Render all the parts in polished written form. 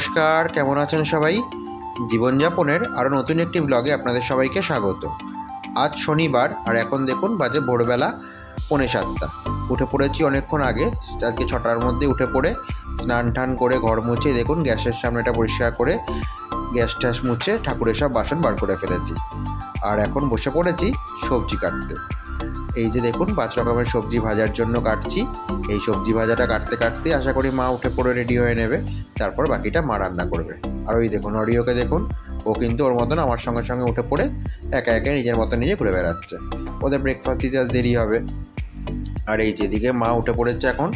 নমস্কার, কেমন আছেন সবাই? জীবনযাপনের আরও নতুন একটি ব্লগে আপনাদের সবাইকে স্বাগত। আজ শনিবার আর এখন দেখুন বাজে ভোরবেলা 6:45। উঠে পড়েছি অনেকক্ষণ আগে, আজকে 6টার মধ্যে উঠে পড়ে স্নান টান করে ঘর মুছে দেখুন গ্যাসের সামনেটা পরিষ্কার করে গ্যাস ট্যাস মুছে ঠাকুরের সব বাসন বার করে ফেলেছি। আর এখন বসে পড়েছি সবজি কাটতে। এই যে দেখুন 5 রকমের সবজি ভাজার জন্য কাটছি। এই সবজি ভাজাটা কাটতে কাটতে আশা করি মা উঠে পড়ে রেডি হয়ে নেবে, তারপর বাকিটা মা রান্না করবে। আর ওই দেখুন অরিওকে দেখুন, ও কিন্তু ওর মতন আমার সঙ্গে সঙ্গে উঠে পড়ে একা একা নিজের মতন নিজে ঘুরে বেড়াচ্ছে। ওদের ব্রেকফাস্ট দিতে আজ দেরি হবে। আর এই যেদিকে মা উঠে পড়েছে এখন,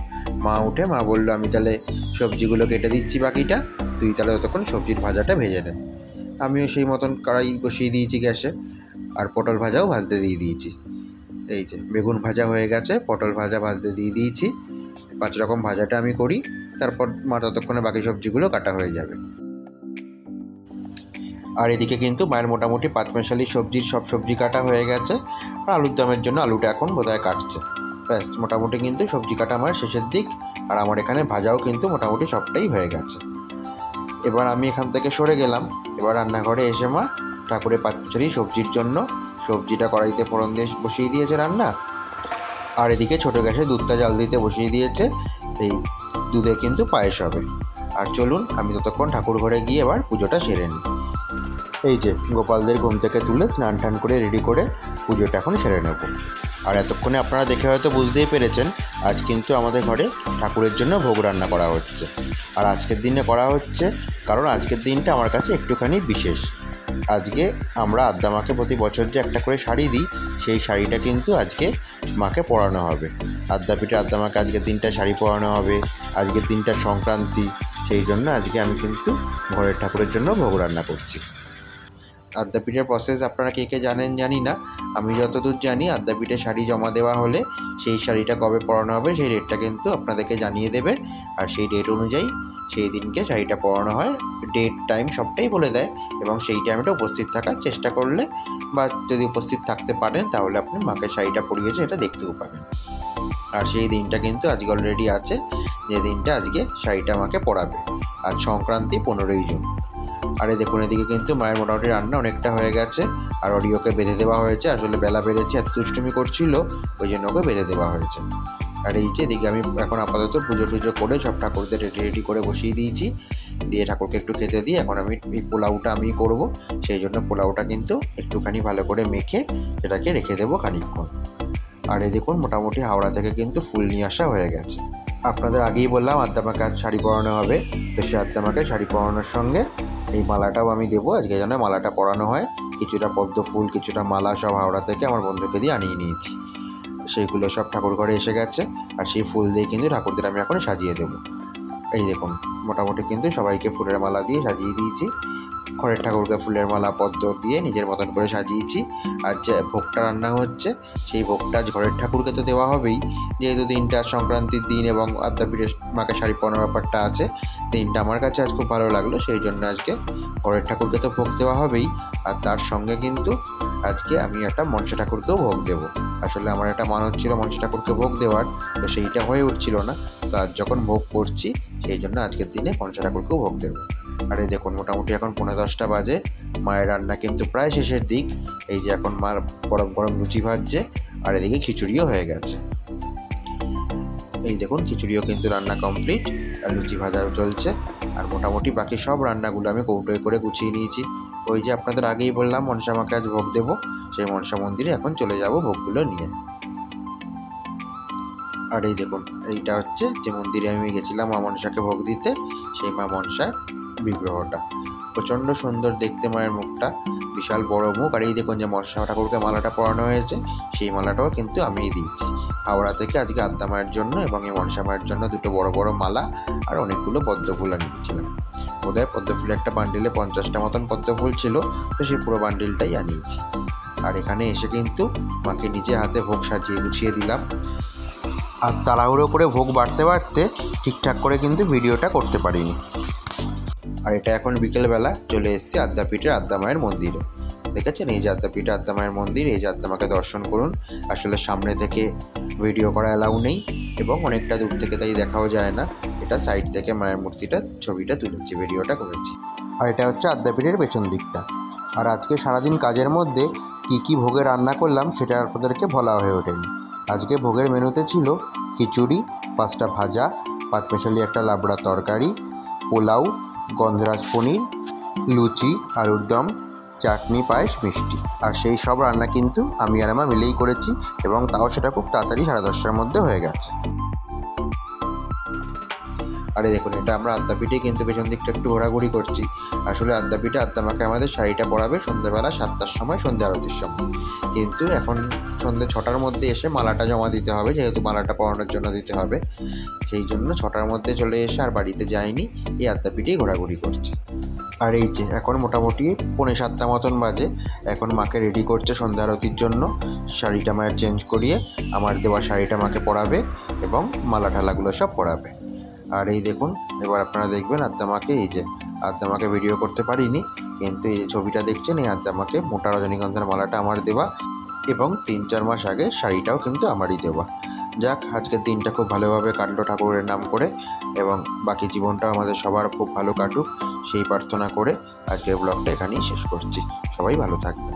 মা বললো আমি তাহলে সবজিগুলো কেটে দিচ্ছি, বাকিটা তুই তাহলে ততক্ষণ সবজির ভাজাটা ভেজে নে। আমিও সেই মতন কড়াই বসিয়ে দিয়েছি গ্যাসে, আর পটল ভাজাও ভাজতে দিয়ে দিয়েছি। এই যে বেগুন ভাজা হয়ে গেছে, পটল ভাজা ভাজতে দিয়ে দিয়েছি। 5 রকম ভাজাটা আমি করি, তারপর মা ততক্ষণে বাকি সবজিগুলো কাটা হয়ে যাবে। আর এদিকে কিন্তু মায়ের মোটামুটি 5 মেশালি সবজির সব সবজি কাটা হয়ে গেছে। আর আলুর দমের জন্য আলুটা এখন বোধহয় কাটছে। ব্যাস, মোটামুটি কিন্তু সবজি কাটা আমার শেষের দিক। আর আমার এখানে ভাজাও কিন্তু মোটামুটি সবটাই হয়ে গেছে। এবার আমি এখান থেকে সরে গেলাম। এবার রান্নাঘরে এসে মা ঠাকুরের 5 মেশালি সবজির জন্য সবজিটা কড়াইতে ফোড়ন দিয়ে বসিয়ে দিয়েছে রান্না। আর এদিকে ছোটো গ্যাসে দুধটা জাল দিতে বসিয়ে দিয়েছে। এই দুধে কিন্তু পায়েস হবে। আর চলুন আমি ততক্ষণ ঠাকুর ঘরে গিয়ে এবার পুজোটা সেরে নিই। এই যে গোপালদের ঘুম থেকে তুলে স্নান টান করে রেডি করে পুজোটা এখন সেরে নেব। আর এতক্ষণে আপনারা দেখে হয়তো বুঝতেই পেরেছেন, আজ কিন্তু আমাদের ঘরে ঠাকুরের জন্য ভোগ রান্না করা হচ্ছে। আর আজকের দিনে করা হচ্ছে কারণ আজকের দিনটা আমার কাছে একটুখানি বিশেষ। আজকে আমরা আদ্যা মাকে প্রতি বছর যে একটা করে শাড়ি দিই, সেই শাড়িটা কিন্তু আজকে মাকে পরানো হবে। আদ্যাপীঠে আদ্যা মাকে আজকের দিনটা শাড়ি পরানো হবে। আজকের দিনটা সংক্রান্তি, সেই জন্য আজকে আমি কিন্তু ঘরের ঠাকুরের জন্য ভোগ রান্না করছি। আদ্যাপীঠের প্রসেস আপনারা কে কে জানেন জানি না। আমি যতদূর জানি আদ্যাপীঠে শাড়ি জমা দেওয়া হলে সেই শাড়িটা কবে পরানো হবে সেই ডেটটা কিন্তু আপনাদেরকে জানিয়ে দেবে। আর সেই ডেট অনুযায়ী সেই দিনকে শাড়িটা পরানো হয়। ডেট টাইম সবটাই বলে দেয়, এবং সেই টাইমটা উপস্থিত থাকার চেষ্টা করলে বা যদি উপস্থিত থাকতে পারেন তাহলে আপনি মাকে শাড়িটা পরিয়েছে এটা দেখতেও পাবেন। আর সেই দিনটা কিন্তু আজকে অলরেডি আছে, যে দিনটা আজকে শাড়িটা মাকে পরাবে। আজ সংক্রান্তি 15ই জুন। আর এই দেখুন এদিকে কিন্তু মায়ের মোটামুটি রান্না অনেকটা হয়ে গেছে। আর অরিওকে বেঁধে দেওয়া হয়েছে, আসলে বেলা বেড়েছে, এত দুষ্টুমি করছিল, ওই জন্য ওকে বেঁধে দেওয়া হয়েছে। আর এই যে এদিকে আমি এখন আপাতত পুজো টুজো করে সব ঠাকুরদের রেডি করে বসিয়ে দিয়েছি। দিয়ে ঠাকুরকে একটু খেতে দিয়ে এখন আমি এই পোলাওটা আমি করব। সেই জন্য পোলাওটা কিন্তু একটুখানি ভালো করে মেখে সেটাকে রেখে দেবো খানিকক্ষণ। আর এই দেখুন মোটামুটি হাওড়া থেকে কিন্তু ফুল নিয়ে আসা হয়ে গেছে। আপনাদের আগেই বললাম আদ্যামাকে আজ শাড়ি পরানো হবে, তো সে আদ্যামাকে শাড়ি পরানোর সঙ্গে এই মালাটাও আমি দেবো। আজকে যেন মালাটা পরানো হয়, কিছুটা পদ্ম ফুল কিছুটা মালা সব হাওড়া থেকে আমার বন্ধুকে দিয়ে আনিয়ে নিয়েছি। সেইগুলো সব ঠাকুর ঘরে এসে গেছে। আর সেই ফুল দিয়ে কিন্তু ঠাকুরদের আমি এখন সাজিয়ে দেবো। এই দেখুন মোটামুটি কিন্তু সবাইকে ফুলের মালা দিয়ে সাজিয়ে দিয়েছি। ঘরের ঠাকুরকে ফুলের মালা পদ্ম দিয়ে নিজের মতন করে সাজিয়েছি। আর যে ভোগটা রান্না হচ্ছে সেই ভোগটা আজ ঘরের ঠাকুরকে তো দেওয়া হবেই, যেহেতু দিনটা সংক্রান্তির দিন এবং আদ্যাপীঠের মাকে শাড়ি পরানোর ব্যাপারটা আছে। দিনটা আমার কাছে আজ খুব ভালো লাগলো, সেই জন্য আজকে ঘরের ঠাকুরকে তো ভোগ দেওয়া হবেই। আর তার সঙ্গে কিন্তু আজকে আমি একটা মনসা ঠাকুরকেও ভোগ দেবো। আসলে আমার একটা মান হচ্ছিল মনসা ঠাকুরকে ভোগ দেওয়ার, তো সেইটা হয়ে উঠছিল না। তো আজ যখন ভোগ করছি সেই জন্য আজকের দিনে মনসা ঠাকুরকেও ভোগ দেবো। আর এই দেখুন মোটামুটি এখন 9:10 বাজে, মায়ের রান্না কিন্তু প্রায় শেষের দিক। এই যে এখন মার গরম গরম লুচি ভাজছে, আর এদিকে খিচুড়িও হয়ে গেছে। এই দেখুন খিচুড়িও কিন্তু রান্না কমপ্লিট, আর লুচি ভাজাও চলছে। আর মোটামুটি বাকি সব রান্নাগুলো আমি কৌটোয় করে গুছিয়ে নিয়েছি। ওই যে আপনাদের আগেই বললাম মনসা মাকে আজ ভোগ দেবো, সেই মনসা মন্দিরে এখন চলে যাব ভোগগুলো নিয়ে। আর এই দেখুন এইটা হচ্ছে যে মন্দিরে আমি গেছিলাম মা মনসাকে ভোগ দিতে, সেই মা মনসার বিগ্রহটা। প্রচণ্ড সুন্দর দেখতে মায়ের মুখটা, বিশাল বড় মুখ। আর এই দেখুন যে মনসা ঠাকুরকে মালাটা পরানো হয়েছে, সেই মালাটাও কিন্তু আমিই দিয়েছি হাওড়া থেকে আজকে আদ্যা মায়ের জন্য, এবং এই মনসা মায়ের জন্য দুটো বড় বড় মালা আর অনেকগুলো পদ্ম ফুল আনিয়েছিলাম। বোধহয় পদ্ম ফুলের একটা বান্ডিলে 50টা মতন পদ্ম ফুল ছিল, তো সেই পুরো বান্ডিলটাই আনিয়েছি। আর এখানে এসে কিন্তু মাকে নিজে হাতে ভোগ সাজিয়ে গুছিয়ে দিলাম। আর তাড়াহুড়ো করে ভোগ বাড়তে বাড়তে ঠিকঠাক করে কিন্তু ভিডিওটা করতে পারিনি। আর এটা এখন বিকেলবেলা চলে এসেছি আদ্যাপীঠের আদ্যা মায়ের মন্দিরে। দেখেছেন এই যে আদ্যাপীঠে আদ্যা মায়ের মন্দির, এই যে আদ্যা মাকে দর্শন করুন। আসলে সামনে থেকে ভিডিও করা অ্যালাউ নেই এবং অনেকটা দূর থেকে তাই দেখাও যায় না। এটা একটা সাইড থেকে মায়ের মূর্তিটা ছবিটা তুলেছি, ভিডিওটা করেছি। আর এটা হচ্ছে আদ্যাপীঠের পেছন দিকটা। আর আজকে সারাদিন কাজের মধ্যে কি কি ভোগে রান্না করলাম সেটা আপনাদেরকে বলা হয়ে ওঠেনি। আজকে ভোগের মেনুতে ছিল খিচুড়ি, 5টা ভাজা, পাঁচমিশালি একটা লাবড়া তরকারি, পোলাও, গন্ধরাজ পনির, লুচি, আলুর দম, চাটনি, পায়েস, মিষ্টি। আর সেই সব রান্না কিন্তু আমি আর মা মিলেই করেছি এবং তাও সেটা খুব তাড়াতাড়ি 10:30টার মধ্যে হয়ে গেছে। আরে দেখুন, এটা আমরা আদ্যাপীঠে কিন্তু পেছন দিকটা একটু ঘোরাঘুরি করছি। আসলে আদ্যাপীঠে আদ্যামাকে আমাদের শাড়িটা পরাবে সন্ধ্যেবেলা 7টার সময়, সন্ধ্যা আরতির সময়। কিন্তু এখন সন্ধ্যে 6টার মধ্যে এসে মালাটা জমা দিতে হবে, যেহেতু মালাটা পরানোর জন্য দিতে হবে। সেই জন্য 6টার মধ্যে চলে এসে আর বাড়িতে যায়নি, এই আদ্যাপীঠেই ঘোরাঘুরি করছে। আর এই যে এখন মোটামুটি 6:45 মতন বাজে। এখন মাকে রেডি করছে সন্ধ্যা আরতির জন্য। শাড়িটা মায়ের চেঞ্জ করিয়ে আমার দেওয়া শাড়িটা মাকে পরাবে এবং মালা ঠালাগুলো সব পরাবে। আর এই দেখুন, এবার আপনারা দেখবেন আদ্যামাকে, এই যে আদ্যামাকে ভিডিও করতে পারিনি, কিন্তু এই যে ছবিটা দেখছেন, এই আদ্যামাকে মোটা রজনীগন্ধার মালাটা আমার দেওয়া এবং 3-4 মাস আগে শাড়িটাও কিন্তু আমারই দেওয়া। যাক, আজকের দিনটা খুব ভালোভাবে কাটলো ঠাকুরের নাম করে, এবং বাকি জীবনটাও আমাদের সবার খুব ভালো কাটুক সেই প্রার্থনা করে আজকের ব্লগটা এখানেই শেষ করছি। সবাই ভালো থাকবেন।